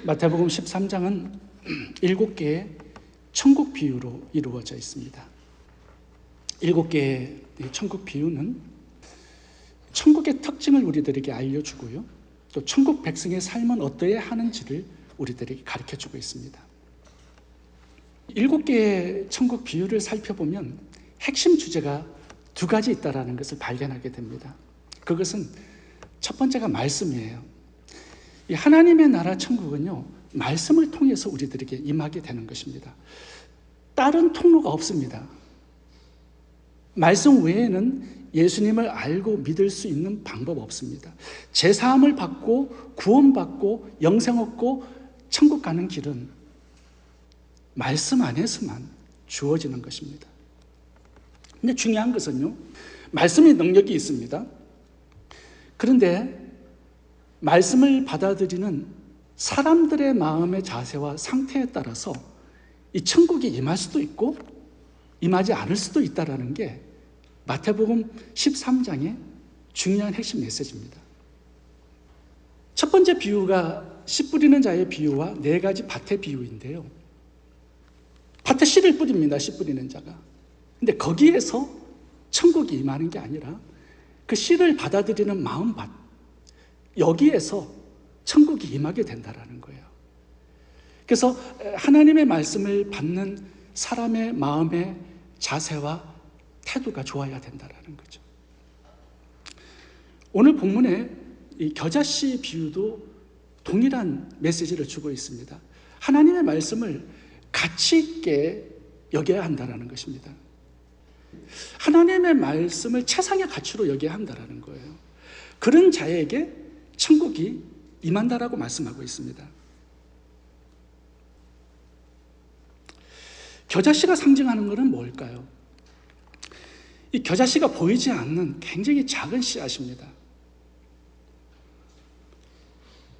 마태복음 13장은 7개의 천국 비유로 이루어져 있습니다. 7개의 천국 비유는 천국의 특징을 우리들에게 알려주고요, 또 천국 백성의 삶은 어떠해야 하는지를 우리들에게 가르쳐주고 있습니다. 7개의 천국 비유를 살펴보면 핵심 주제가 2가지 있다는 것을 발견하게 됩니다. 그것은 첫 번째가 말씀이에요. 이 하나님의 나라 천국은요, 말씀을 통해서 우리들에게 임하게 되는 것입니다. 다른 통로가 없습니다. 말씀 외에는 예수님을 알고 믿을 수 있는 방법 없습니다. 제사함을 받고 구원받고 영생 얻고 천국 가는 길은 말씀 안에서만 주어지는 것입니다. 근데 중요한 것은요, 말씀의 능력이 있습니다. 그런데 말씀을 받아들이는 사람들의 마음의 자세와 상태에 따라서 이 천국이 임할 수도 있고 임하지 않을 수도 있다는 게 마태복음 13장의 중요한 핵심 메시지입니다. 첫 번째 비유가 씨 뿌리는 자의 비유와 4가지 밭의 비유인데요, 밭에 씨를 뿌립니다. 씨 뿌리는 자가. 근데 거기에서 천국이 임하는 게 아니라 그 씨를 받아들이는 마음밭, 여기에서 천국이 임하게 된다는 거예요. 그래서 하나님의 말씀을 받는 사람의 마음의 자세와 태도가 좋아야 된다는 거죠. 오늘 본문에 이 겨자씨 비유도 동일한 메시지를 주고 있습니다. 하나님의 말씀을 가치 있게 여겨야 한다는 것입니다. 하나님의 말씀을 최상의 가치로 여겨야 한다는 거예요. 그런 자에게 천국이 임한다라고 말씀하고 있습니다. 겨자씨가 상징하는 것은 뭘까요? 이 겨자씨가 보이지 않는 굉장히 작은 씨앗입니다.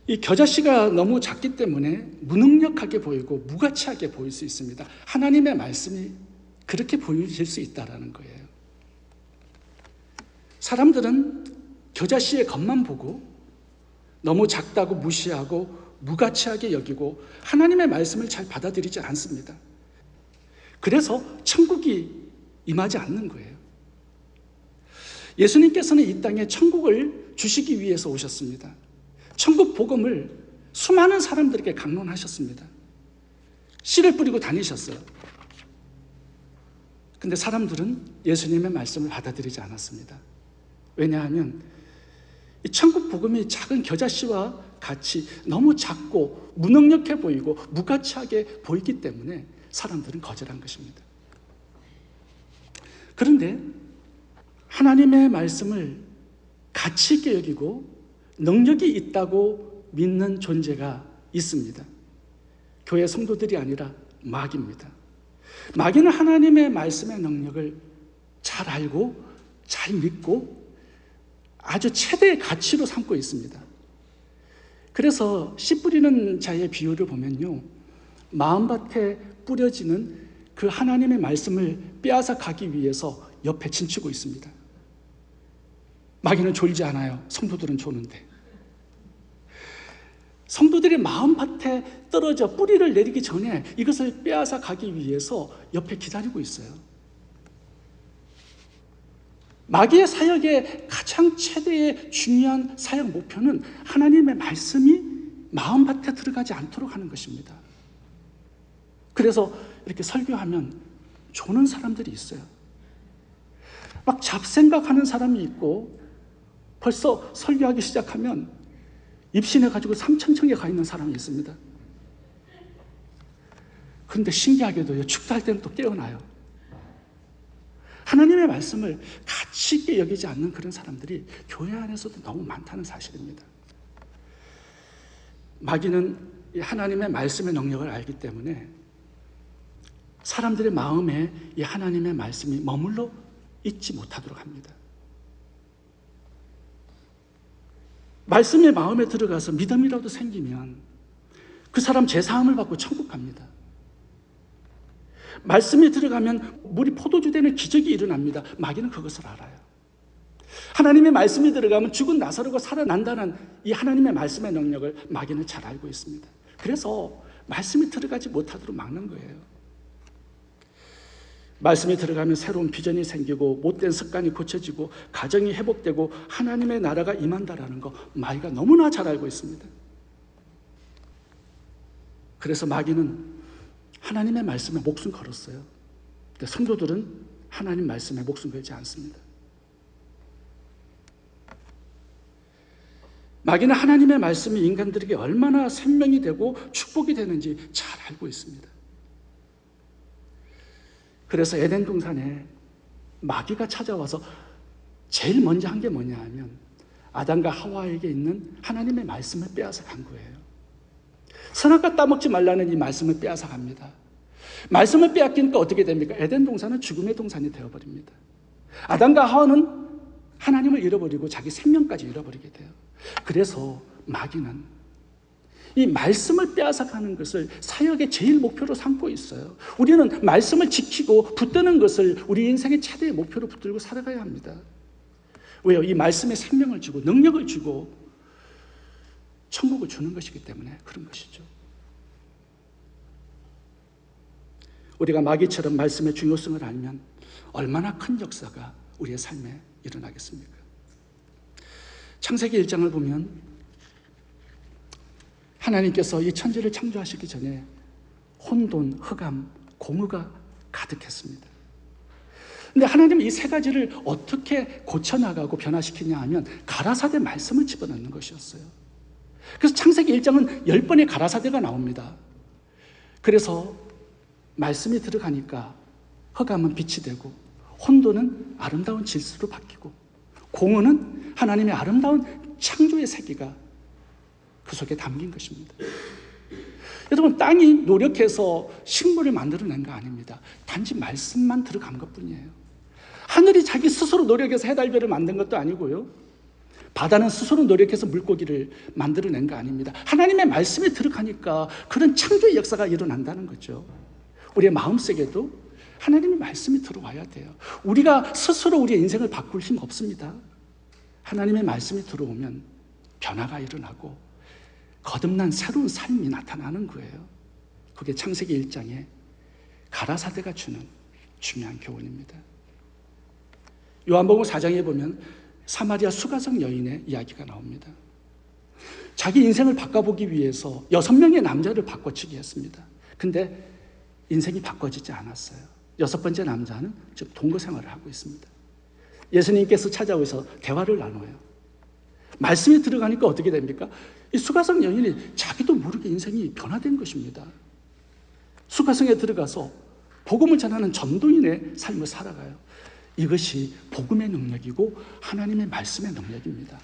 이 겨자씨가 너무 작기 때문에 무능력하게 보이고 무가치하게 보일 수 있습니다. 하나님의 말씀이 그렇게 보여질 수 있다는 거예요. 사람들은 겨자씨의 겉만 보고 너무 작다고 무시하고 무가치하게 여기고 하나님의 말씀을 잘 받아들이지 않습니다. 그래서 천국이 임하지 않는 거예요. 예수님께서는 이 땅에 천국을 주시기 위해서 오셨습니다. 천국 복음을 수많은 사람들에게 강론하셨습니다. 씨를 뿌리고 다니셨어요. 근데 사람들은 예수님의 말씀을 받아들이지 않았습니다. 왜냐하면 이 천국 복음이 작은 겨자씨와 같이 너무 작고 무능력해 보이고 무가치하게 보이기 때문에 사람들은 거절한 것입니다. 그런데 하나님의 말씀을 가치 있게 여기고 능력이 있다고 믿는 존재가 있습니다. 교회 성도들이 아니라 마귀입니다. 마귀는 하나님의 말씀의 능력을 잘 알고 잘 믿고 아주 최대의 가치로 삼고 있습니다. 그래서 씨 뿌리는 자의 비유를 보면요, 마음밭에 뿌려지는 그 하나님의 말씀을 빼앗아 가기 위해서 옆에 진치고 있습니다. 마귀는 졸지 않아요. 성도들은 조는데. 성도들이 마음밭에 떨어져 뿌리를 내리기 전에 이것을 빼앗아 가기 위해서 옆에 기다리고 있어요. 마귀의 사역의 가장 최대의 중요한 사역 목표는 하나님의 말씀이 마음밭에 들어가지 않도록 하는 것입니다. 그래서 이렇게 설교하면 조는 사람들이 있어요. 막 잡생각하는 사람이 있고 벌써 설교하기 시작하면 입신해가지고 삼천청에 가 있는 사람이 있습니다. 그런데 신기하게도요, 축도할 때는 또 깨어나요. 하나님의 말씀을 가치 있게 여기지 않는 그런 사람들이 교회 안에서도 너무 많다는 사실입니다. 마귀는 이 하나님의 말씀의 능력을 알기 때문에 사람들의 마음에 이 하나님의 말씀이 머물러 있지 못하도록 합니다. 말씀의 마음에 들어가서 믿음이라도 생기면 그 사람 제사함을 받고 천국 갑니다. 말씀에 들어가면 물이 포도주 되는 기적이 일어납니다. 마귀는 그것을 알아요. 하나님의 말씀이 들어가면 죽은 나사로가 살아난다는 이 하나님의 말씀의 능력을 마귀는 잘 알고 있습니다. 그래서 말씀이 들어가지 못하도록 막는 거예요. 말씀이 들어가면 새로운 비전이 생기고 못된 습관이 고쳐지고 가정이 회복되고 하나님의 나라가 임한다라는 거 마귀가 너무나 잘 알고 있습니다. 그래서 마귀는 하나님의 말씀에 목숨 걸었어요. 근데 성도들은 하나님 말씀에 목숨 걸지 않습니다. 마귀는 하나님의 말씀이 인간들에게 얼마나 생명이 되고 축복이 되는지 잘 알고 있습니다. 그래서 에덴 동산에 마귀가 찾아와서 제일 먼저 한 게 뭐냐 하면 아담과 하와에게 있는 하나님의 말씀을 빼앗아 간 거예요. 선악과 따먹지 말라는 이 말씀을 빼앗아 갑니다. 말씀을 빼앗기니까 어떻게 됩니까? 에덴 동산은 죽음의 동산이 되어버립니다. 아담과 하와는 하나님을 잃어버리고 자기 생명까지 잃어버리게 돼요. 그래서 마귀는 이 말씀을 빼앗아가는 것을 사역의 제일 목표로 삼고 있어요. 우리는 말씀을 지키고 붙드는 것을 우리 인생의 최대의 목표로 붙들고 살아가야 합니다. 왜요? 이 말씀에 생명을 주고 능력을 주고 천국을 주는 것이기 때문에 그런 것이죠. 우리가 마귀처럼 말씀의 중요성을 알면 얼마나 큰 역사가 우리의 삶에 일어나겠습니까? 창세기 1장을 보면 하나님께서 이 천지를 창조하시기 전에 혼돈, 흑암, 공허가 가득했습니다. 근데 하나님은 이 세 가지를 어떻게 고쳐나가고 변화시키냐 하면 가라사대 말씀을 집어넣는 것이었어요. 그래서 창세기 1장은 10번의 가라사대가 나옵니다. 그래서 말씀이 들어가니까 흑암은 빛이 되고 혼돈은 아름다운 질서로 바뀌고 공허는 하나님의 아름다운 창조의 세계가 그 속에 담긴 것입니다. 여러분, 땅이 노력해서 식물을 만들어낸 거 아닙니다. 단지 말씀만 들어간 것뿐이에요. 하늘이 자기 스스로 노력해서 해달별을 만든 것도 아니고요. 바다는 스스로 노력해서 물고기를 만들어낸 거 아닙니다. 하나님의 말씀이 들어가니까 그런 창조의 역사가 일어난다는 거죠. 우리의 마음속에도 하나님의 말씀이 들어와야 돼요. 우리가 스스로 우리의 인생을 바꿀 힘 없습니다. 하나님의 말씀이 들어오면 변화가 일어나고 거듭난 새로운 삶이 나타나는 거예요. 그게 창세기 1장에 가라사대가 주는 중요한 교훈입니다. 요한복음 4장에 보면 사마리아 수가성 여인의 이야기가 나옵니다. 자기 인생을 바꿔보기 위해서 6명의 남자를 바꿔치기 했습니다. 근데 인생이 바꿔지지 않았어요. 6번째 남자는 지금 동거 생활을 하고 있습니다. 예수님께서 찾아오셔서 대화를 나눠요. 말씀이 들어가니까 어떻게 됩니까? 이 수가성 여인이 자기도 모르게 인생이 변화된 것입니다. 수가성에 들어가서 복음을 전하는 전도인의 삶을 살아가요. 이것이 복음의 능력이고 하나님의 말씀의 능력입니다.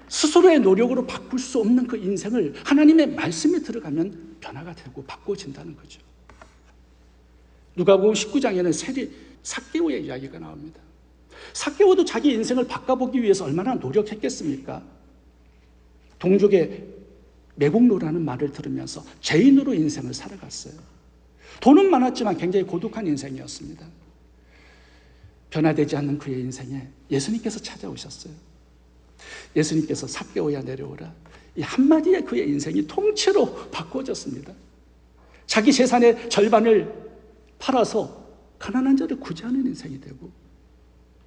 스스로의 노력으로 바꿀 수 없는 그 인생을 하나님의 말씀에 들어가면 변화가 되고 바꿔진다는 거죠. 누가복음 19장에는 세리 삭개오의 이야기가 나옵니다. 삭개오도 자기 인생을 바꿔보기 위해서 얼마나 노력했겠습니까? 동족의 매국노라는 말을 들으면서 죄인으로 인생을 살아갔어요. 돈은 많았지만 굉장히 고독한 인생이었습니다. 변화되지 않는 그의 인생에 예수님께서 찾아오셨어요. 예수님께서 삭개오야 내려오라. 이 한마디에 그의 인생이 통째로 바꿔졌습니다. 자기 재산의 절반을 팔아서 가난한 자를 구제하는 인생이 되고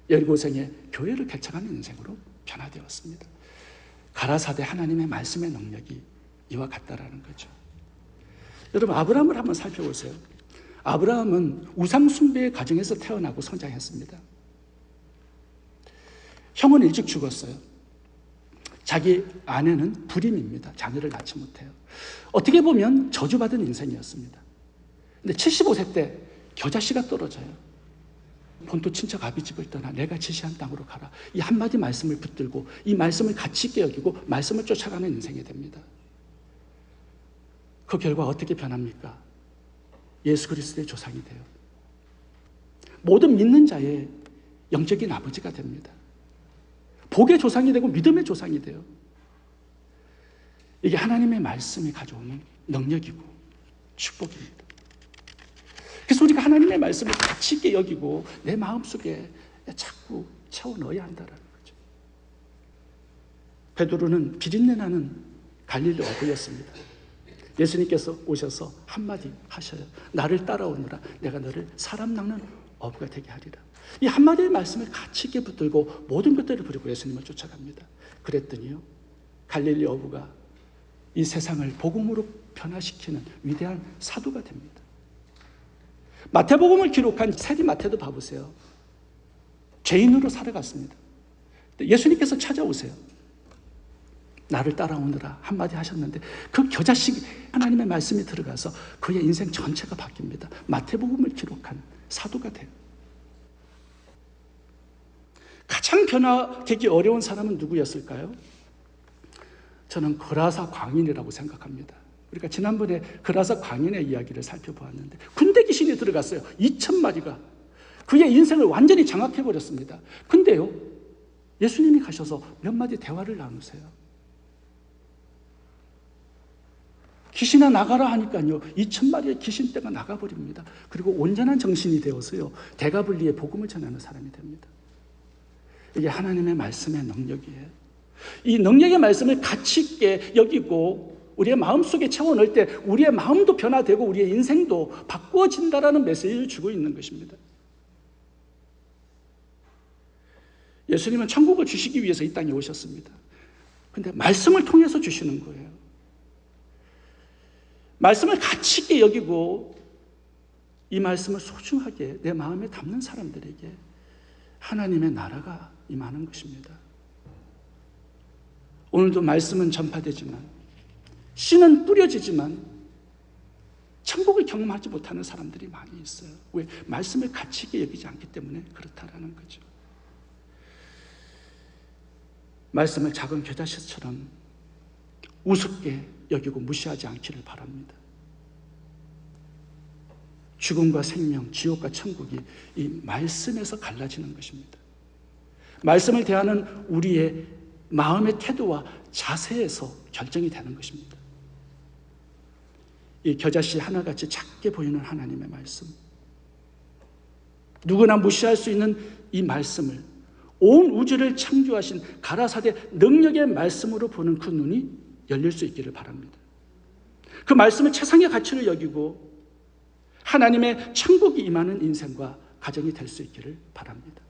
여리고성에 교회를 개척하는 인생으로 변화되었습니다. 가라사대 하나님의 말씀의 능력이 이와 같다라는 거죠. 여러분, 아브라함을 한번 살펴보세요. 아브라함은 우상 숭배의 가정에서 태어나고 성장했습니다. 형은 일찍 죽었어요. 자기 아내는 불임입니다. 자녀를 낳지 못해요. 어떻게 보면 저주받은 인생이었습니다. 근데 75세 때 겨자씨가 떨어져요. 본토 친척 아비 집을 떠나 내가 지시한 땅으로 가라. 이 한마디 말씀을 붙들고 이 말씀을 가치 있게 여기고 말씀을 쫓아가는 인생이 됩니다. 그 결과 어떻게 변합니까? 예수 그리스도의 조상이 돼요. 모든 믿는 자의 영적인 아버지가 됩니다. 복의 조상이 되고 믿음의 조상이 돼요. 이게 하나님의 말씀이 가져오는 능력이고 축복입니다. 그래서 우리가 하나님의 말씀을 가치 있게 여기고 내 마음속에 자꾸 채워 넣어야 한다는 거죠. 베드로는 비린내 나는 갈릴리 어부였습니다. 예수님께서 오셔서 한마디 하셔요. 나를 따라오느라 내가 너를 사람 낚는 어부가 되게 하리라. 이 한마디의 말씀을 가치 있게 붙들고 모든 것들을 버리고 예수님을 쫓아갑니다. 그랬더니요, 갈릴리 어부가 이 세상을 복음으로 변화시키는 위대한 사도가 됩니다. 마태복음을 기록한 세리 마태도 봐보세요. 죄인으로 살아갔습니다. 예수님께서 찾아오세요. 나를 따라오느라 한마디 하셨는데 그 겨자씨 하나님의 말씀이 들어가서 그의 인생 전체가 바뀝니다. 마태복음을 기록한 사도가 돼요. 가장 변화되기 어려운 사람은 누구였을까요? 저는 그라사 광인이라고 생각합니다. 우리가 지난번에 그라사 광인의 이야기를 살펴보았는데 군대 귀신이 들어갔어요. 2,000마리가. 그의 인생을 완전히 장악해버렸습니다. 근데요, 예수님이 가셔서 몇 마디 대화를 나누세요. 귀신아 나가라 하니까요, 2,000마리의 귀신떼가 나가버립니다. 그리고 온전한 정신이 되어서요, 대가분리의 복음을 전하는 사람이 됩니다. 이게 하나님의 말씀의 능력이에요. 이 능력의 말씀을 가치 있게 여기고 우리의 마음속에 채워넣을 때 우리의 마음도 변화되고 우리의 인생도 바꾸어진다라는 메시지를 주고 있는 것입니다. 예수님은 천국을 주시기 위해서 이 땅에 오셨습니다. 그런데 말씀을 통해서 주시는 거예요. 말씀을 가치 있게 여기고 이 말씀을 소중하게 내 마음에 담는 사람들에게 하나님의 나라가 임하는 것입니다. 오늘도 말씀은 전파되지만, 씨는 뿌려지지만 천국을 경험하지 못하는 사람들이 많이 있어요. 왜? 말씀을 가치 있게 여기지 않기 때문에 그렇다라는 거죠. 말씀을 작은 겨자씨처럼 우습게 여기고 무시하지 않기를 바랍니다. 죽음과 생명, 지옥과 천국이 이 말씀에서 갈라지는 것입니다. 말씀을 대하는 우리의 마음의 태도와 자세에서 결정이 되는 것입니다. 이 겨자씨 하나같이 작게 보이는 하나님의 말씀, 누구나 무시할 수 있는 이 말씀을 온 우주를 창조하신 가라사대 능력의 말씀으로 보는 그 눈이 열릴 수 있기를 바랍니다. 그 말씀을 최상의 가치를 여기고 하나님의 천국이 임하는 인생과 가정이 될 수 있기를 바랍니다.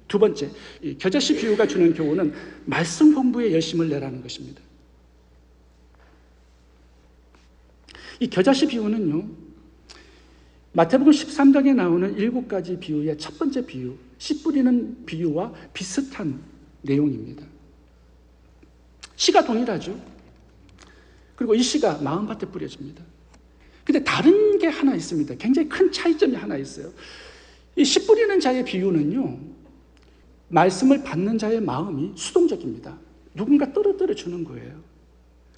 두 번째, 이 겨자씨 비유가 주는 교훈은 말씀 공부에 열심을 내라는 것입니다. 이 겨자씨 비유는요, 마태복음 13장에 나오는 7가지 비유의 첫 번째 비유, 씨 뿌리는 비유와 비슷한 내용입니다. 씨가 동일하죠. 그리고 이 씨가 마음밭에 뿌려집니다. 근데 다른 게 하나 있습니다. 굉장히 큰 차이점이 하나 있어요. 이 씨 뿌리는 자의 비유는요, 말씀을 받는 자의 마음이 수동적입니다. 누군가 떨어뜨려 주는 거예요.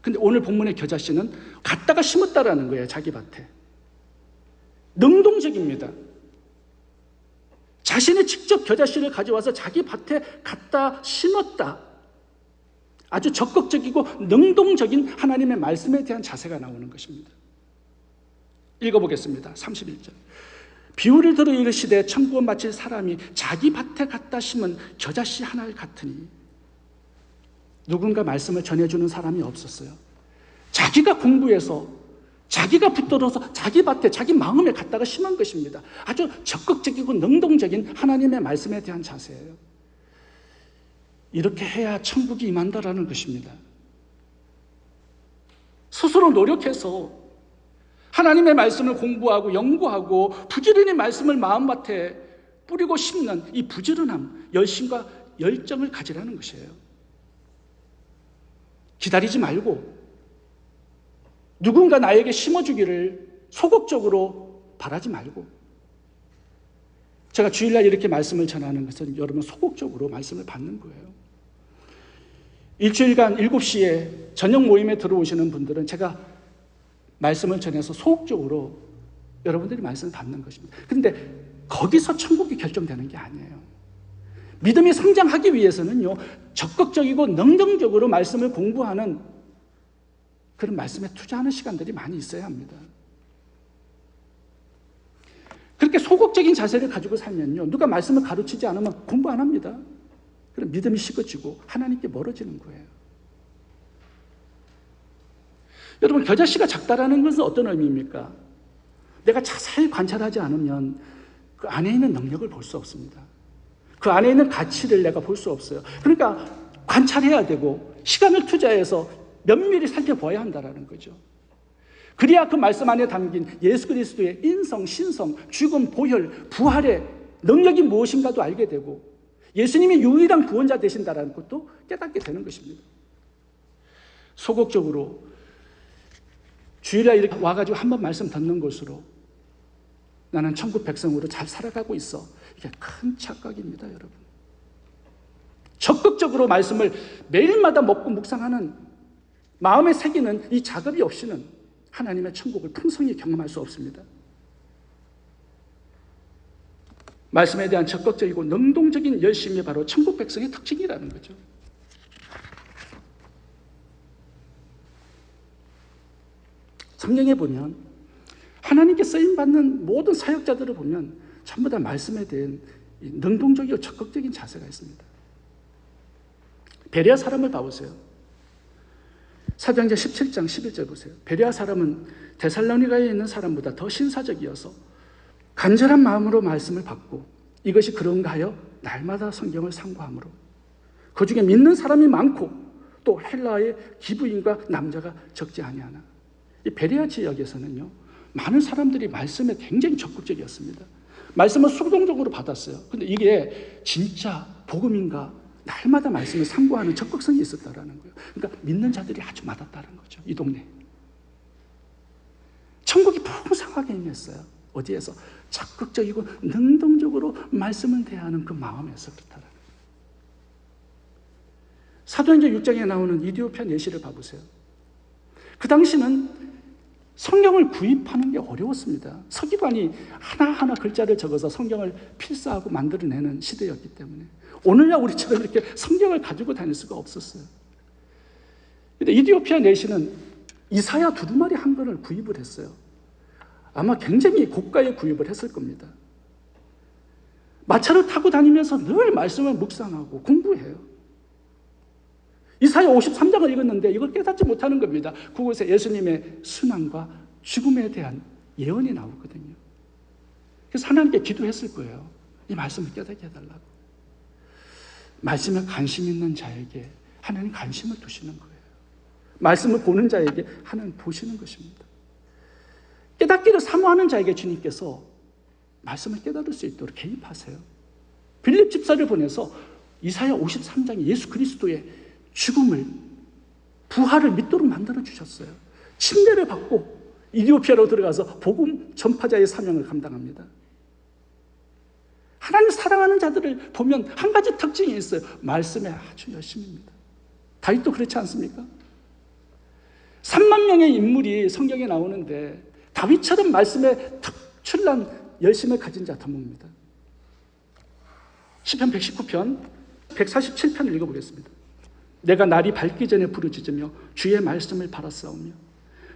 근데 오늘 본문의 겨자씨는 갖다가 심었다라는 거예요. 자기 밭에. 능동적입니다. 자신이 직접 겨자씨를 가져와서 자기 밭에 갖다 심었다. 아주 적극적이고 능동적인 하나님의 말씀에 대한 자세가 나오는 것입니다. 읽어보겠습니다. 31절. 비유를 들어 이르시되 천국은 마치 사람이 자기 밭에 갖다 심은 겨자씨 하나 같으니, 누군가 말씀을 전해주는 사람이 없었어요. 자기가 공부해서 자기가 붙들어서 자기 밭에 자기 마음에 갖다가 심은 것입니다. 아주 적극적이고 능동적인 하나님의 말씀에 대한 자세예요. 이렇게 해야 천국이 임한다라는 것입니다. 스스로 노력해서 하나님의 말씀을 공부하고 연구하고 부지런히 말씀을 마음밭에 뿌리고 심는 이 부지런함, 열심과 열정을 가지라는 것이에요. 기다리지 말고 누군가 나에게 심어주기를 소극적으로 바라지 말고, 제가 주일날 이렇게 말씀을 전하는 것은 여러분 소극적으로 말씀을 받는 거예요. 일주일간 7시에 저녁 모임에 들어오시는 분들은 제가 말씀을 전해서 소극적으로 여러분들이 말씀을 받는 것입니다. 그런데 거기서 천국이 결정되는 게 아니에요. 믿음이 성장하기 위해서는요, 적극적이고 능동적으로 말씀을 공부하는 그런 말씀에 투자하는 시간들이 많이 있어야 합니다. 그렇게 소극적인 자세를 가지고 살면요, 누가 말씀을 가르치지 않으면 공부 안 합니다. 그럼 믿음이 식어지고 하나님께 멀어지는 거예요. 여러분, 겨자씨가 작다라는 것은 어떤 의미입니까? 내가 자세히 관찰하지 않으면 그 안에 있는 능력을 볼 수 없습니다. 그 안에 있는 가치를 내가 볼 수 없어요. 그러니까 관찰해야 되고 시간을 투자해서 면밀히 살펴봐야 한다는 거죠. 그래야 그 말씀 안에 담긴 예수 그리스도의 인성, 신성, 죽음, 보혈, 부활의 능력이 무엇인가도 알게 되고 예수님이 유일한 구원자 되신다는 것도 깨닫게 되는 것입니다. 소극적으로 주일날 이렇게 와가지고 한번 말씀 듣는 것으로 나는 천국 백성으로 잘 살아가고 있어. 이게 큰 착각입니다, 여러분. 적극적으로 말씀을 매일마다 먹고 묵상하는 마음에 새기는 이 작업이 없이는 하나님의 천국을 풍성히 경험할 수 없습니다. 말씀에 대한 적극적이고 능동적인 열심이 바로 천국 백성의 특징이라는 거죠. 성경에 보면 하나님께 쓰임받는 모든 사역자들을 보면 전부 다 말씀에 대한 능동적이고 적극적인 자세가 있습니다. 베레아 사람을 봐보세요. 사도행전 17장 11절 보세요. 베레아 사람은 데살로니가에 있는 사람보다 더 신사적이어서 간절한 마음으로 말씀을 받고 이것이 그런가 하여 날마다 성경을 상고하므로 그 중에 믿는 사람이 많고 또 헬라의 기부인과 남자가 적지 아니하나. 이 베레아 지역에서는요, 많은 사람들이 말씀에 굉장히 적극적이었습니다. 말씀을 수동적으로 받았어요. 근데 이게 진짜 복음인가? 날마다 말씀을 상고하는 적극성이 있었다라는 거예요. 그러니까 믿는 자들이 아주 많았다는 거죠. 이 동네. 천국이 풍성하게 임했어요. 어디에서? 적극적이고 능동적으로 말씀을 대하는 그 마음에서 그렇다라는 거예요. 사도행전 6장에 나오는 이디오피아 내시를 봐보세요. 그 당시는 성경을 구입하는 게 어려웠습니다. 서기관이 하나하나 글자를 적어서 성경을 필사하고 만들어내는 시대였기 때문에 오늘날 우리처럼 이렇게 성경을 가지고 다닐 수가 없었어요. 근데 이디오피아 내시는 이사야 두루마리 한 권을 구입을 했어요. 아마 굉장히 고가의 구입을 했을 겁니다. 마차를 타고 다니면서 늘 말씀을 묵상하고 공부해요. 이사야 53장을 읽었는데 이걸 깨닫지 못하는 겁니다. 그곳에 예수님의 순환과 죽음에 대한 예언이 나오거든요. 그래서 하나님께 기도했을 거예요. 이 말씀을 깨닫게 해달라고. 말씀에 관심 있는 자에게 하나님 관심을 두시는 거예요. 말씀을 보는 자에게 하나님 보시는 것입니다. 깨닫기를 사모하는 자에게 주님께서 말씀을 깨달을 수 있도록 개입하세요. 빌립 집사를 보내서 이사야 53장에 예수 그리스도의 죽음을, 부활을 믿도록 만들어 주셨어요. 침례를 받고 이디오피아로 들어가서 복음 전파자의 사명을 감당합니다. 하나님 사랑하는 자들을 보면 한 가지 특징이 있어요. 말씀에 아주 열심입니다. 다윗도 그렇지 않습니까? 3만 명의 인물이 성경에 나오는데 다윗처럼 말씀에 특출난 열심을 가진 자 드뭅니다. 시편 119편 147편을 읽어보겠습니다. 내가 날이 밝기 전에 부르짖으며 주의 말씀을 바라싸우며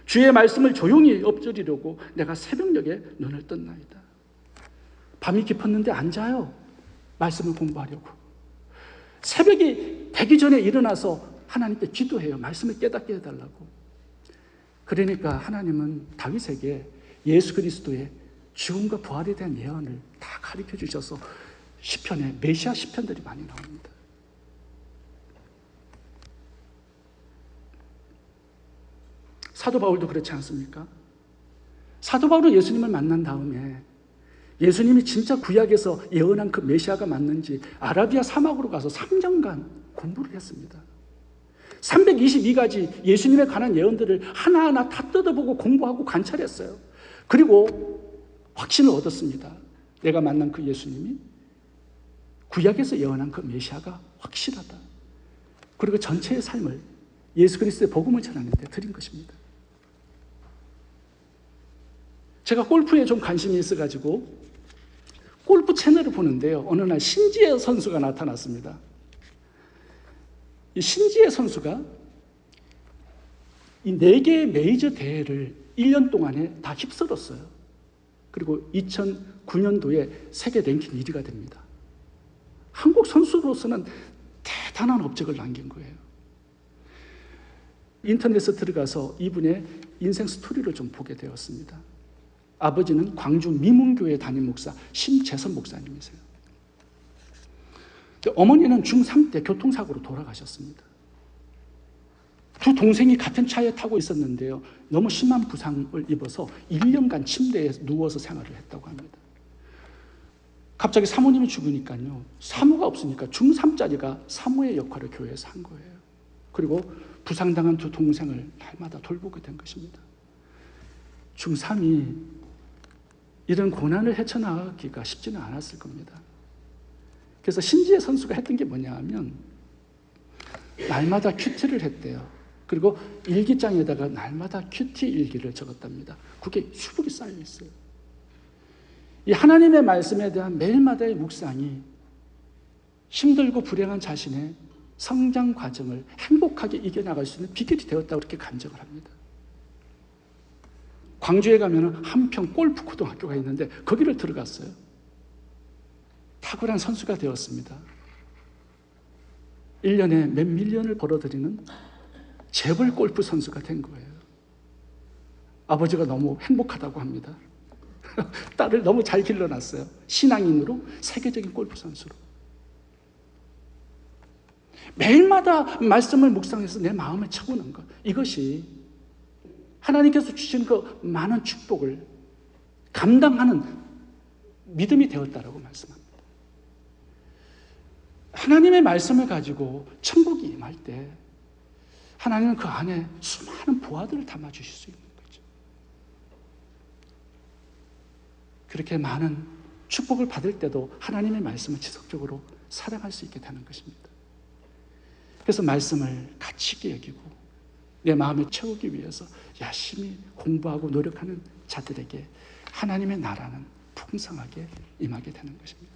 주의 말씀을 조용히 엎드리려고 내가 새벽녘에 눈을 떴나이다. 밤이 깊었는데 안 자요. 말씀을 공부하려고. 새벽이 되기 전에 일어나서 하나님께 기도해요. 말씀을 깨닫게 해달라고. 그러니까 하나님은 다윗에게 예수 그리스도의 죽음과 부활에 대한 예언을 다 가르쳐 주셔서 시편에 메시아 시편들이 많이 나옵니다. 사도 바울도 그렇지 않습니까? 사도 바울은 예수님을 만난 다음에 예수님이 진짜 구약에서 예언한 그 메시아가 맞는지 아라비아 사막으로 가서 3년간 공부를 했습니다. 322가지 예수님에 관한 예언들을 하나하나 다 뜯어보고 공부하고 관찰했어요. 그리고 확신을 얻었습니다. 내가 만난 그 예수님이 구약에서 예언한 그 메시아가 확실하다. 그리고 전체의 삶을 예수 그리스도의 복음을 전하는 데 드린 것입니다. 제가 골프에 좀 관심이 있어가지고 골프 채널을 보는데요. 어느 날 신지혜 선수가 나타났습니다. 이 신지혜 선수가 이 4개의 메이저 대회를 1년 동안에 다 휩쓸었어요. 그리고 2009년도에 세계 랭킹 1위가 됩니다. 한국 선수로서는 대단한 업적을 남긴 거예요. 인터넷에 들어가서 이분의 인생 스토리를 좀 보게 되었습니다. 아버지는 광주 미문교회 담임 목사 심재선 목사님이세요. 어머니는 중3 때 교통사고로 돌아가셨습니다. 두 동생이 같은 차에 타고 있었는데요. 너무 심한 부상을 입어서 1년간 침대에 누워서 생활을 했다고 합니다. 갑자기 사모님이 죽으니까요. 사모가 없으니까 중3짜리가 사모의 역할을 교회에서 한 거예요. 그리고 부상당한 두 동생을 날마다 돌보게 된 것입니다. 중3이 이런 고난을 헤쳐나가기가 쉽지는 않았을 겁니다. 그래서 신지혜 선수가 했던 게 뭐냐 하면 날마다 큐티를 했대요. 그리고 일기장에다가 날마다 큐티 일기를 적었답니다. 그게 수북이 쌓여 있어요. 이 하나님의 말씀에 대한 매일마다의 묵상이 힘들고 불행한 자신의 성장 과정을 행복하게 이겨나갈 수 있는 비결이 되었다고 그렇게 간증을 합니다. 광주에 가면 한평 골프 고등학교가 있는데 거기를 들어갔어요. 탁월한 선수가 되었습니다. 1년에 몇 밀리언을 벌어들이는 재벌 골프 선수가 된 거예요. 아버지가 너무 행복하다고 합니다. 딸을 너무 잘 길러놨어요. 신앙인으로 세계적인 골프 선수로. 매일마다 말씀을 묵상해서 내 마음을 채우는 것, 이것이 하나님께서 주신 그 많은 축복을 감당하는 믿음이 되었다라고 말씀합니다. 하나님의 말씀을 가지고 천국이 임할 때 하나님은 그 안에 수많은 보화들을 담아주실 수 있는 거죠. 그렇게 많은 축복을 받을 때도 하나님의 말씀을 지속적으로 사랑할 수 있게 되는 것입니다. 그래서 말씀을 가치 있게 여기고 내 마음을 채우기 위해서 열심히 공부하고 노력하는 자들에게 하나님의 나라는 풍성하게 임하게 되는 것입니다.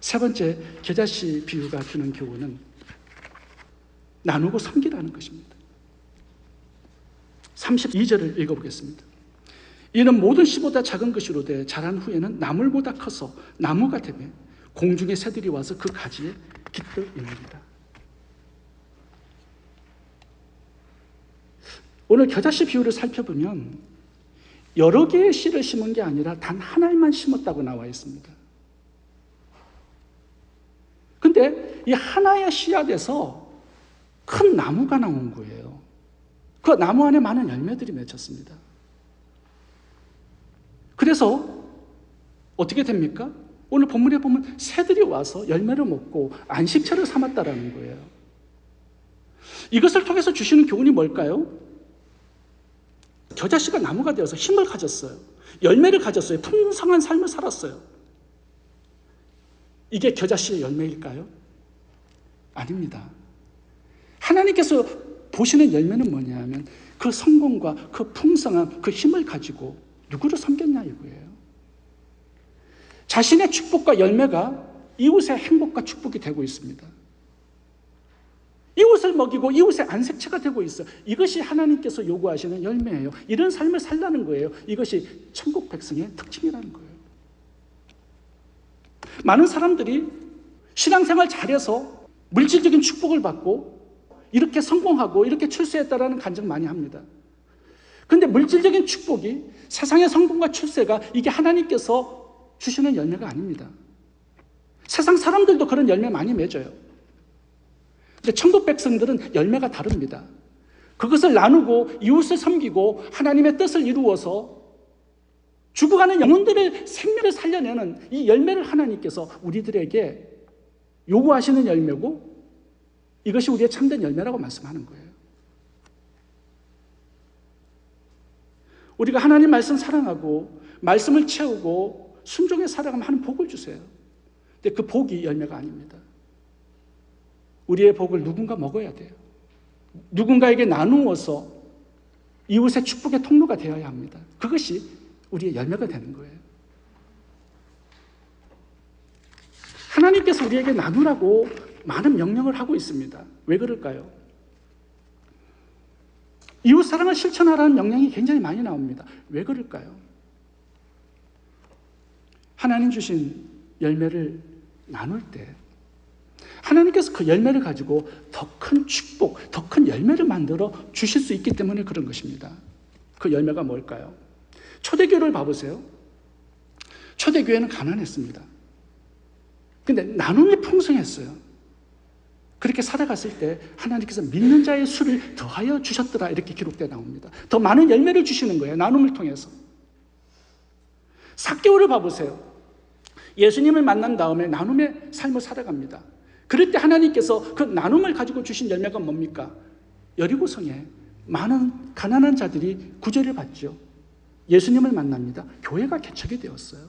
세 번째, 겨자씨 비유가 주는 교훈은 나누고 섬기라는 것입니다. 32절을 읽어보겠습니다. 이는 모든 씨보다 작은 것이로되 자란 후에는 나물보다 커서 나무가 되며 공중의 새들이 와서 그 가지에 깃들 있느니라. 오늘 겨자씨 비유를 살펴보면 여러 개의 씨를 심은 게 아니라 단 하나만 심었다고 나와 있습니다. 근데 이 하나의 씨앗에서 큰 나무가 나온 거예요. 그 나무 안에 많은 열매들이 맺혔습니다. 그래서 어떻게 됩니까? 오늘 본문에 보면 새들이 와서 열매를 먹고 안식처를 삼았다라는 거예요. 이것을 통해서 주시는 교훈이 뭘까요? 겨자씨가 나무가 되어서 힘을 가졌어요. 열매를 가졌어요. 풍성한 삶을 살았어요. 이게 겨자씨의 열매일까요? 아닙니다. 하나님께서 보시는 열매는 뭐냐 하면 그 성공과 그 풍성한 그 힘을 가지고 누구를 섬겼냐 이거예요. 자신의 축복과 열매가 이웃의 행복과 축복이 되고 있습니다. 이웃을 먹이고 이웃의 안색처가 되고 있어요. 이것이 하나님께서 요구하시는 열매예요. 이런 삶을 살라는 거예요. 이것이 천국 백성의 특징이라는 거예요. 많은 사람들이 신앙생활 잘해서 물질적인 축복을 받고 이렇게 성공하고 이렇게 출세했다라는 간증 많이 합니다. 그런데 물질적인 축복이 세상의 성공과 출세가 이게 하나님께서 주시는 열매가 아닙니다. 세상 사람들도 그런 열매 많이 맺어요. 근데 천국 백성들은 열매가 다릅니다. 그것을 나누고 이웃을 섬기고 하나님의 뜻을 이루어서 죽어가는 영혼들의 생명을 살려내는 이 열매를 하나님께서 우리들에게 요구하시는 열매고 이것이 우리의 참된 열매라고 말씀하는 거예요. 우리가 하나님 말씀 사랑하고 말씀을 채우고 순종에 살아가면 하는 복을 주세요. 근데 그 복이 열매가 아닙니다. 우리의 복을 누군가 먹어야 돼요. 누군가에게 나누어서 이웃의 축복의 통로가 되어야 합니다. 그것이 우리의 열매가 되는 거예요. 하나님께서 우리에게 나누라고 많은 명령을 하고 있습니다. 왜 그럴까요? 이웃 사랑을 실천하라는 명령이 굉장히 많이 나옵니다. 왜 그럴까요? 하나님 주신 열매를 나눌 때 하나님께서 그 열매를 가지고 더 큰 축복, 더 큰 열매를 만들어 주실 수 있기 때문에 그런 것입니다. 그 열매가 뭘까요? 초대교회를 봐보세요. 초대교회는 가난했습니다. 근데 나눔이 풍성했어요. 그렇게 살아갔을 때 하나님께서 믿는 자의 수를 더하여 주셨더라 이렇게 기록되어 나옵니다. 더 많은 열매를 주시는 거예요. 나눔을 통해서. 삭개오를 봐보세요. 예수님을 만난 다음에 나눔의 삶을 살아갑니다. 그럴 때 하나님께서 그 나눔을 가지고 주신 열매가 뭡니까? 여리고성에 많은 가난한 자들이 구제를 받죠. 예수님을 만납니다. 교회가 개척이 되었어요.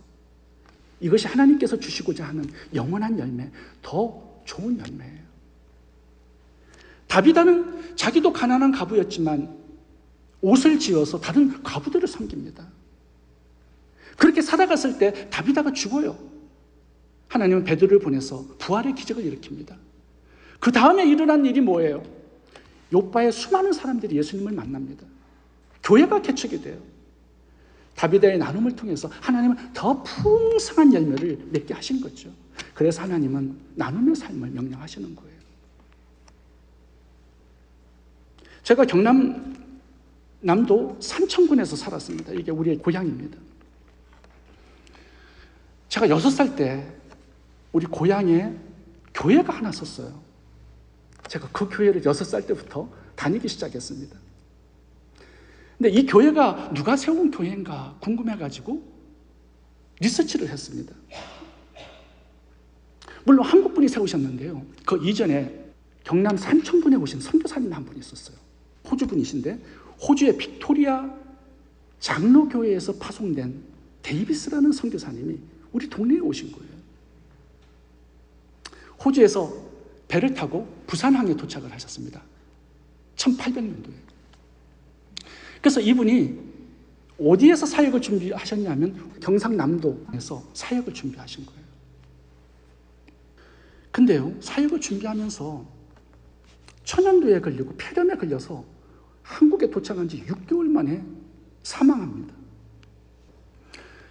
이것이 하나님께서 주시고자 하는 영원한 열매, 더 좋은 열매예요. 다비다는 자기도 가난한 과부였지만 옷을 지어서 다른 과부들을 섬깁니다. 그렇게 살아갔을 때 다비다가 죽어요. 하나님은 베드로를 보내서 부활의 기적을 일으킵니다. 그 다음에 일어난 일이 뭐예요? 요바의 수많은 사람들이 예수님을 만납니다. 교회가 개척이 돼요. 다비다의 나눔을 통해서 하나님은 더 풍성한 열매를 맺게 하신 거죠. 그래서 하나님은 나눔의 삶을 명령하시는 거예요. 제가 경남남도 산청군에서 살았습니다. 이게 우리의 고향입니다. 제가 6살 때 우리 고향에 교회가 하나 섰어요. 제가 그 교회를 6살 때부터 다니기 시작했습니다. 근데 이 교회가 누가 세운 교회인가 궁금해가지고 리서치를 했습니다. 물론 한국분이 세우셨는데요. 그 이전에 경남 산청군에 오신 선교사님 한 분이 있었어요. 호주분이신데 호주의 빅토리아 장로교회에서 파송된 데이비스라는 선교사님이 우리 동네에 오신 거예요. 호주에서 배를 타고 부산항에 도착을 하셨습니다. 1800년도에. 그래서 이분이 어디에서 사역을 준비하셨냐면 경상남도에서 사역을 준비하신 거예요. 근데요, 사역을 준비하면서 천연두에 걸리고 폐렴에 걸려서 한국에 도착한 지 6개월 만에 사망합니다.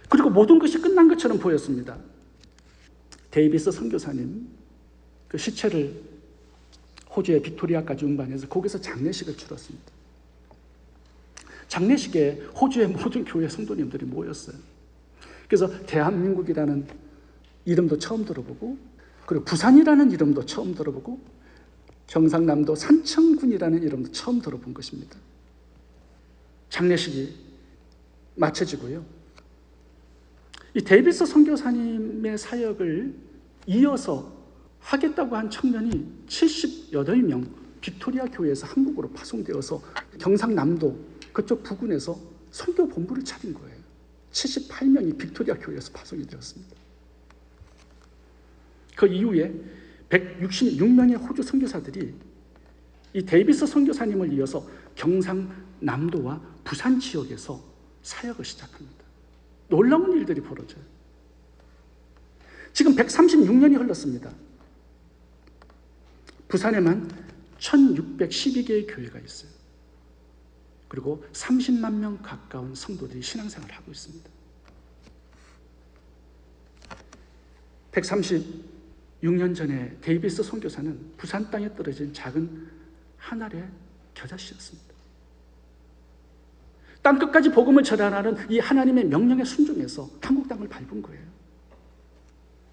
그리고 모든 것이 끝난 것처럼 보였습니다. 데이비스 선교사님 그 시체를 호주의 빅토리아까지 운반해서 거기서 장례식을 치렀습니다. 장례식에 호주의 모든 교회 성도님들이 모였어요. 그래서 대한민국이라는 이름도 처음 들어보고, 그리고 부산이라는 이름도 처음 들어보고, 경상남도 산청군이라는 이름도 처음 들어본 것입니다. 장례식이 마쳐지고요. 이 데이비스 선교사님의 사역을 이어서 하겠다고 한 청년이 78명 빅토리아 교회에서 한국으로 파송되어서 경상남도 그쪽 부근에서 선교 본부를 차린 거예요. 78명이 빅토리아 교회에서 파송이 되었습니다. 그 이후에 166명의 호주 선교사들이 이 데이비스 선교사님을 이어서 경상남도와 부산 지역에서 사역을 시작합니다. 놀라운 일들이 벌어져요. 지금 136년이 흘렀습니다. 부산에만 1612개의 교회가 있어요. 그리고 30만 명 가까운 성도들이 신앙생활을 하고 있습니다. 136년 전에 데이비스 선교사는 부산 땅에 떨어진 작은 한 알의 겨자씨였습니다. 땅끝까지 복음을 전하라는 이 하나님의 명령에 순종해서 한국 땅을 밟은 거예요.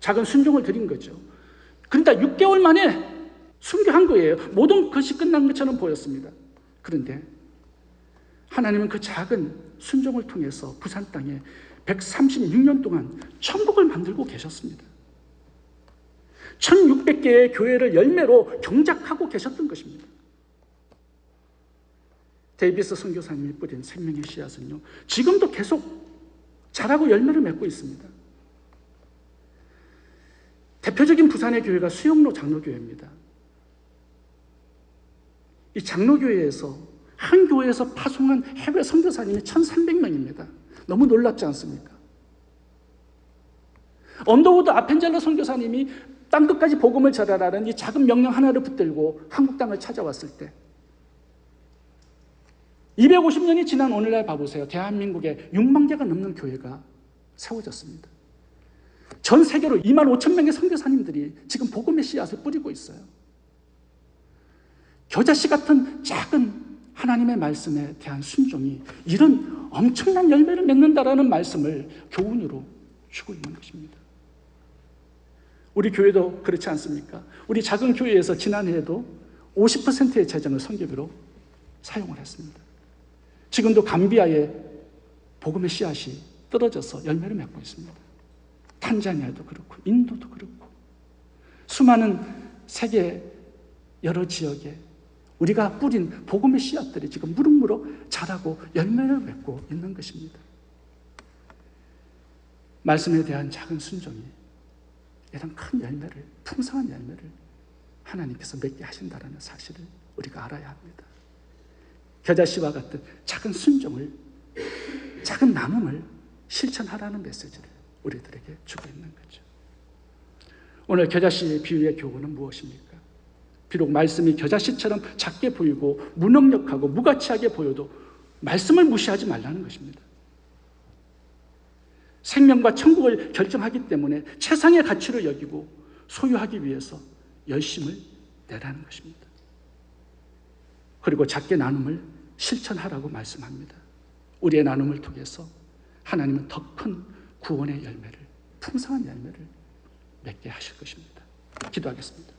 작은 순종을 드린 거죠. 그러니까 6개월 만에 순교한 거예요. 모든 것이 끝난 것처럼 보였습니다. 그런데 하나님은 그 작은 순종을 통해서 부산 땅에 136년 동안 천국을 만들고 계셨습니다. 1600개의 교회를 열매로 경작하고 계셨던 것입니다. 데이비스 선교사님이 뿌린 생명의 씨앗은요, 지금도 계속 자라고 열매를 맺고 있습니다. 대표적인 부산의 교회가 수영로 장로교회입니다. 이 장로교회에서 한 교회에서 파송한 해외 선교사님이 1300명입니다. 너무 놀랍지 않습니까? 언더우드 아펜젤러 선교사님이 땅끝까지 복음을 전하라는 이 작은 명령 하나를 붙들고 한국 땅을 찾아왔을 때 250년이 지난 오늘날 봐보세요. 대한민국에 6만 개가 넘는 교회가 세워졌습니다. 전 세계로 25,000명의 선교사님들이 지금 복음의 씨앗을 뿌리고 있어요. 겨자씨 같은 작은 하나님의 말씀에 대한 순종이 이런 엄청난 열매를 맺는다라는 말씀을 교훈으로 주고 있는 것입니다. 우리 교회도 그렇지 않습니까? 우리 작은 교회에서 지난해에도 50%의 재정을 선교비로 사용을 했습니다. 지금도 감비아에 복음의 씨앗이 떨어져서 열매를 맺고 있습니다. 탄자니아도 그렇고 인도도 그렇고 수많은 세계 여러 지역에 우리가 뿌린 복음의 씨앗들이 지금 무럭무럭 자라고 열매를 맺고 있는 것입니다. 말씀에 대한 작은 순종이 이런 큰 열매를, 풍성한 열매를 하나님께서 맺게 하신다는 사실을 우리가 알아야 합니다. 겨자씨와 같은 작은 순종을, 작은 나눔을 실천하라는 메시지를 우리들에게 주고 있는 거죠. 오늘 겨자씨 비유의 교훈은 무엇입니까? 비록 말씀이 겨자씨처럼 작게 보이고 무능력하고 무가치하게 보여도 말씀을 무시하지 말라는 것입니다. 생명과 천국을 결정하기 때문에 최상의 가치로 여기고 소유하기 위해서 열심을 내라는 것입니다. 그리고 작게 나눔을 실천하라고 말씀합니다. 우리의 나눔을 통해서 하나님은 더 큰 구원의 열매를, 풍성한 열매를 맺게 하실 것입니다. 기도하겠습니다.